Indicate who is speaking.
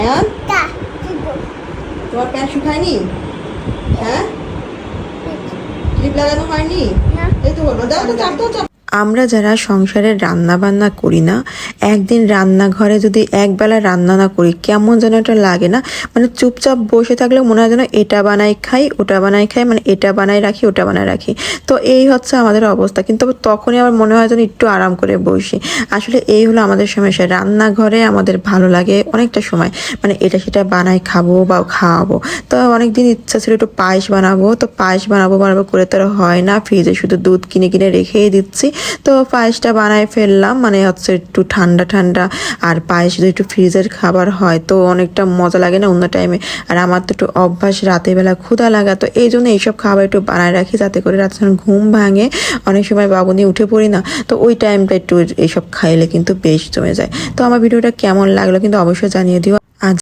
Speaker 1: আয়ান, তোমার প্যান্ট শুকায়নি? হ্যাঁ, ক্লিপ লাগানো হয়নি? এই তো হলো, দাও তো, চাপ দাও, চাপ। আমরা যারা সংসারে রান্না বান্না করি না, একদিন রান্নাঘরে যদি একবেলা রান্না না করি কেমন যেন একটা লাগে না? মানে চুপচাপ বসে থাকলে মনে হয় যেন এটা বানাই খাই ওটা বানাই খাই, মানে এটা বানাই রাখি ওটা বানাই রাখি। তো এই হচ্ছে আমাদের অবস্থা। কিন্তু তখনই আবার মনে হয় যেন একটু আরাম করে বসি। আসলে এই হলো আমাদের সমস্যা, রান্নাঘরে আমাদের ভালো লাগে অনেকটা সময়, মানে এটা সেটা বানাই খাবো বা খাওয়াবো। তো অনেকদিন ইচ্ছা ছিল একটু পায়েস বানাবো, তো পায়েস বানাবো বানাবো করে তো আর হয় না, ফ্রিজে শুধু দুধ কিনে কিনে রেখেই দিচ্ছি। তো পায়েসটা বানাই ফেললাম, মানে হচ্ছে একটু ঠান্ডা ঠান্ডা, আর পায়েস যদি একটু ফ্রিজের খাবার হয় তো অনেকটা মজা লাগে না অন্য টাইমে। আর আমার তো একটু অভ্যাস রাতের বেলা ক্ষুধা লাগা, তো এই জন্য এইসব খাবার একটু বানায় রাখি যাতে করে রাতে যখন ঘুম ভাঙে, অনেক সময় বাবু নিয়ে উঠে পড়ি না, তো ওই টাইমটা একটু এইসব খাইলে কিন্তু বেশ জমে যায়। তো আমার ভিডিওটা কেমন লাগলো কিন্তু অবশ্যই জানিয়ে দিও।